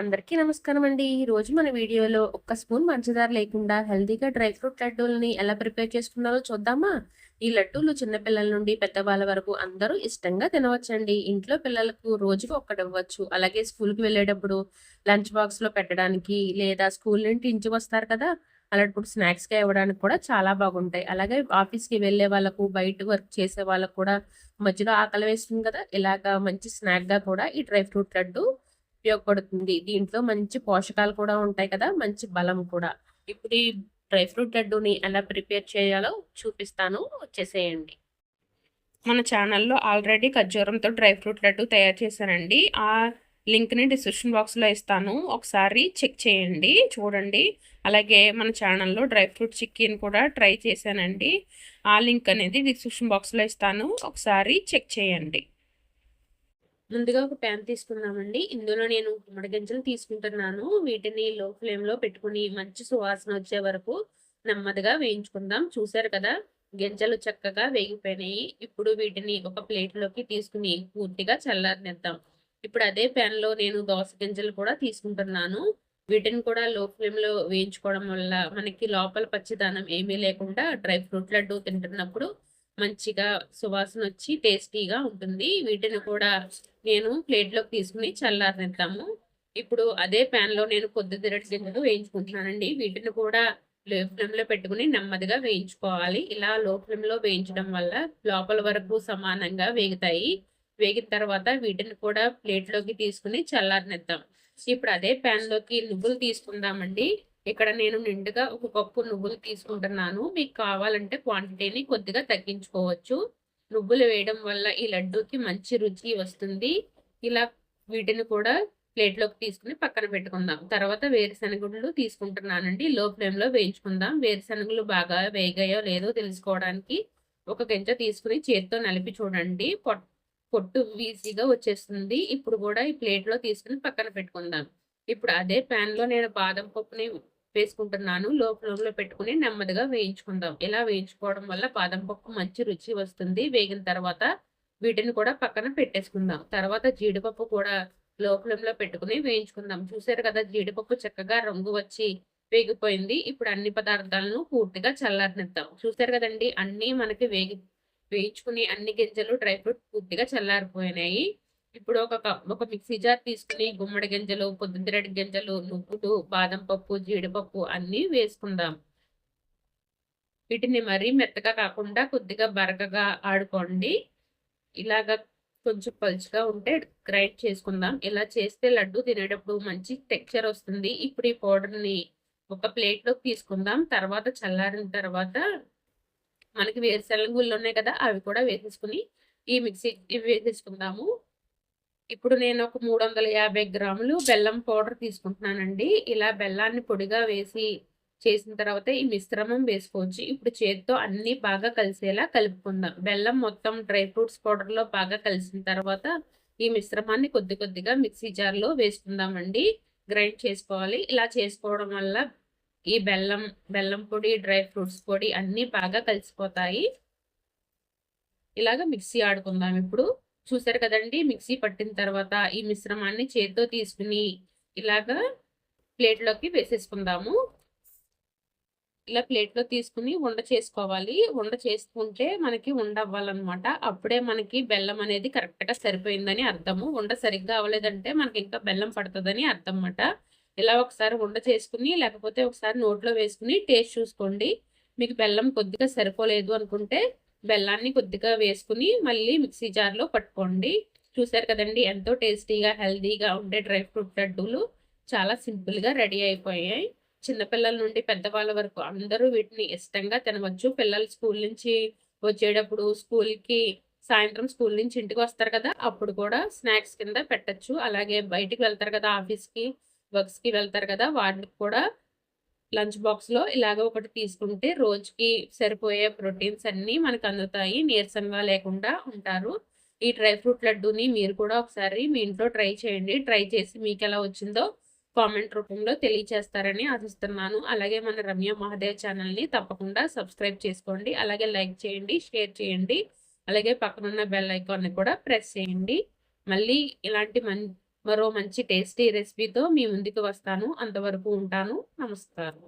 అందరికీ నమస్కారం అండి. ఈ రోజు మన వీడియోలో ఒక్క స్పూన్ పంచదార లేకుండా హెల్తీగా డ్రై ఫ్రూట్ లడ్డూలని ఎలా ప్రిపేర్ చేసుకున్నారో చూద్దామా? ఈ లడ్డూలు చిన్న పిల్లల నుండి పెద్దవాళ్ళ వరకు అందరూ ఇష్టంగా తినవచ్చండి. ఇంట్లో పిల్లలకు రోజుకి ఒక్కటివ్వచ్చు. అలాగే స్కూల్‌కి వెళ్ళేటప్పుడు లంచ్ బాక్స్‌లో పెట్టడానికి లేదా స్కూల్ నుండి ఇంటికి వస్తారు కదా! అలాంటప్పుడు స్నాక్స్‌గా ఇవ్వడానికి కూడా చాలా బాగుంటాయి. అలాగే ఆఫీస్‌కి వెళ్ళే వాళ్ళకు, బయట వర్క్ చేసే వాళ్ళకి కూడా మధ్యలో ఆకలి వేస్తుంది కదా! ఇలాగా మంచి స్నాక్‌గా కూడా ఈ డ్రై ఫ్రూట్ లడ్డు ఉపయోగపడుతుంది. దీంట్లో మంచి పోషకాలు కూడా ఉంటాయి కదా! మంచి బలం కూడా. ఇప్పుడు ఈ డ్రై ఫ్రూట్ లడ్డూని ఎలా ప్రిపేర్ చేయాలో చూపిస్తాను. వచ్చేసేయండి. మన ఛానల్‌లో ఆల్రెడీ ఖర్జూరంతో డ్రై ఫ్రూట్ లడ్డు తయారు చేశానండి. ఆ లింక్‌ని డిస్క్రిప్షన్ బాక్స్‌లో ఇస్తాను. ఒకసారి చెక్ చేయండి. చూడండి. అలాగే మన ఛానల్‌లో డ్రై ఫ్రూట్ చిక్కీని కూడా ట్రై చేశానండి. ఆ లింక్ అనేది డిస్క్రిప్షన్ బాక్స్‌లో ఇస్తాను. ఒకసారి చెక్ చేయండి. ముందుగా ఒక ప్యాన్ తీసుకున్నామండి. ఇందులో నేను గుమ్మడి గింజలు తీసుకుంటున్నాను. వీటిని లో ఫ్లేమ్‌లో పెట్టుకొని మంచి సువాసన వచ్చే వరకు నెమ్మదిగా వేయించుకుందాం. చూసారు కదా! గింజలు చక్కగా వేగిపోయినాయి. ఇప్పుడు వీటిని ఒక ప్లేట్‌లోకి తీసుకుని పూర్తిగా చల్లారనిద్దాం. ఇప్పుడు అదే ప్యాన్‌లో నేను దోస గింజలు కూడా తీసుకుంటున్నాను. వీటిని కూడా లో ఫ్లేమ్‌లో వేయించుకోవడం వల్ల మనకి లోపల పచ్చిదనం ఏమీ లేకుండా డ్రై ఫ్రూట్ లడ్డు తింటున్నప్పుడు మంచిగా సువాసనొచ్చి టేస్టీగా ఉంటుంది. వీటిని కూడా నేను ప్లేట్‌లోకి తీసుకొని చల్లారనిద్దాము. ఇప్పుడు అదే ప్యాన్‌లో నేను పొద్దుతిరుగుడు గింజలు వేయించుకుంటున్నానండి. వీటిని కూడా లో ఫ్లేమ్‌లో పెట్టుకొని నెమ్మదిగా వేయించుకోవాలి. ఇలా లో ఫ్లేమ్‌లో వేయించడం వల్ల లోపల వరకు సమానంగా వేగుతాయి. వేగిన తర్వాత వీటిని కూడా ప్లేట్‌లోకి తీసుకొని చల్లారనిద్దాం. ఇప్పుడు అదే ప్యాన్‌లోకి నువ్వులు తీసుకుందామండి. ఇక్కడ నేను నిండుగా ఒక కప్పు నువ్వులు తీసుకుంటున్నాను. మీకు కావాలంటే క్వాంటిటీని కొద్దిగా తగ్గించుకోవచ్చు. నువ్వులు వేయడం వల్ల ఈ లడ్డూకి మంచి రుచి వస్తుంది. ఇలా వీటిని కూడా ప్లేట్‌లోకి తీసుకొని పక్కన పెట్టుకుందాం. తర్వాత వేరుశనగుళ్ళు తీసుకుంటున్నానండి. లో ఫ్లేమ్‌లో వేయించుకుందాం. వేరుశనగలు బాగా వేగాయో లేదో తెలుసుకోవడానికి ఒక గింజ తీసుకొని చేత్తో నలిపి చూడండి. పొట్టు ఈజీగా వచ్చేస్తుంది. ఇప్పుడు కూడా ఈ ప్లేట్‌లో తీసుకొని పక్కన పెట్టుకుందాం. ఇప్పుడు అదే ప్యాన్‌లో నేను బాదం పప్పుని వేసుకుంటున్నాను. లో ఫ్లేమ్‌లో పెట్టుకొని నెమ్మదిగా వేయించుకుందాం. ఇలా వేయించుకోవడం వల్ల బాదం పప్పు మంచి రుచి వస్తుంది. వేగిన తర్వాత వీటిని కూడా పక్కన పెట్టేసుకుందాం. తర్వాత జీడిపప్పు కూడా లో ఫ్లేమ్‌లో పెట్టుకొని వేయించుకుందాం. చూసారు కదా! జీడిపప్పు చక్కగా రంగు వచ్చి వేగిపోయింది. ఇప్పుడు అన్ని పదార్థాలను పూర్తిగా చల్లారనిద్దాం. చూసారు కదండీ! అన్నీ మనకి వేయించుకుని అన్ని గింజలు డ్రై ఫ్రూట్ పూర్తిగా చల్లారిపోయినాయి. ఇప్పుడు ఒక మిక్సీ జార్ తీసుకొని గుమ్మడి గింజలు, పొద్దుతిరుగుడు గింజలు, నువ్వులు, బాదం పప్పు, జీడిపప్పు అన్నీ వేసుకుందాం. వీటిని మరీ మెత్తగా కాకుండా కొద్దిగా బరకగా ఆడుకోండి. ఇలాగ కొంచెం పలుచగా ఉంటే గ్రైండ్ చేసుకుందాం. ఇలా చేస్తే లడ్డు తినేటప్పుడు మంచి టెక్స్చర్ వస్తుంది. ఇప్పుడు ఈ పౌడర్‌ని ఒక ప్లేట్‌లోకి తీసుకుందాం. తర్వాత చల్లారిన తర్వాత మనకి వేరుశనగ గుళ్ళు ఉన్నాయి కదా! అవి కూడా వేసేసుకొని ఇవి వేసేసుకుందాము. ఇప్పుడు నేను ఒక 350 గ్రాములు బెల్లం పౌడర్ తీసుకుంటున్నానండి. ఇలా బెల్లాన్ని పొడిగా వేసి చేసిన తర్వాత ఈ మిశ్రమం వేసుకోవచ్చు. ఇప్పుడు చేత్తో అన్నీ బాగా కలిసేలా కలుపుకుందాం. బెల్లం మొత్తం డ్రై ఫ్రూట్స్ పౌడర్‌లో బాగా కలిసిన తర్వాత ఈ మిశ్రమాన్ని కొద్ది కొద్దిగా మిక్సీ జార్‌లో వేసుకుందామండి. గ్రైండ్ చేసుకోవాలి. ఇలా చేసుకోవడం వల్ల ఈ బెల్లం పొడి, డ్రై ఫ్రూట్స్ పొడి అన్నీ బాగా కలిసిపోతాయి. ఇలాగ మిక్సీ ఆడుకుందాం ఇప్పుడు. చూసారు కదండీ! మిక్సీ పట్టిన తర్వాత ఈ మిశ్రమాన్ని చేత్తో తీసుకొని ఇలాగా ప్లేట్‌లోకి వేసేసుకుందాము. ఇలా ప్లేట్‌లో తీసుకొని చేసుకోవాలి. చేసుకుంటే మనకి ఉండవ్వాలనమాట. అప్పుడే మనకి బెల్లం అనేది కరెక్ట్‌గా సరిపోయిందని అర్థము. సరిగ్గా అవ్వలేదంటే మనకింకా బెల్లం పడతదని అర్థం మాట. ఇలా ఒకసారి చేసుకొని లేకపోతే ఒకసారి నోట్లో వేసుకొని టేస్ట్ చూసుకోండి. మీకు బెల్లం కొద్దిగా సరిపోలేదు అనుకుంటే బెల్లాన్ని కొద్దిగా వేసుకొని మళ్ళీ మిక్సీ జార్‌లో పట్టుకోండి. చూసారు కదండీ! ఎంతో టేస్టీగా, హెల్తీగా ఉండే డ్రై ఫ్రూట్ లడ్డూలు చాలా సింపుల్‌గా రెడీ అయిపోయాయి. చిన్న పిల్లల నుండి పెద్దవాళ్ళ వరకు అందరూ వీటిని ఇష్టంగా తినవచ్చు. పిల్లలు స్కూల్ నుంచి వచ్చేటప్పుడు సాయంత్రం స్కూల్ నుంచి ఇంటికొస్తారు కదా! అప్పుడు కూడా స్నాక్స్ కింద పెట్టొచ్చు. అలాగే బయటికి వెళ్తారు కదా! ఆఫీస్‌కి, వర్క్స్‌కి వెళ్తారు కదా! వాటికి కూడా లంచ్ బాక్స్‌లో ఇలాగ ఒకటి తీసుకుంటే రోజుకి సరిపోయే ప్రోటీన్స్ అన్నీ మనకు అందుతాయి. నీరసంగా లేకుండా ఉంటారు. ఈ డ్రై ఫ్రూట్ లడ్డూని మీరు కూడా ఒకసారి మీ ఇంట్లో ట్రై చేయండి. ట్రై చేసి మీకెలా వచ్చిందో కామెంట్ రూపంలో తెలియచేస్తారని ఆశిస్తున్నాను. అలాగే మన రమ్య మహాదేవ్ ఛానల్‌ని తప్పకుండా సబ్స్క్రైబ్ చేసుకోండి. అలాగే లైక్ చేయండి, షేర్ చేయండి. అలాగే పక్కనున్న బెల్ ఐకాన్‌ని కూడా ప్రెస్ చేయండి. మళ్ళీ ఇలాంటి మరో మంచి టేస్టీ రెసిపీతో మీ ముందుకు వస్తాను. అంతవరకు ఉంటాను. నమస్కారం.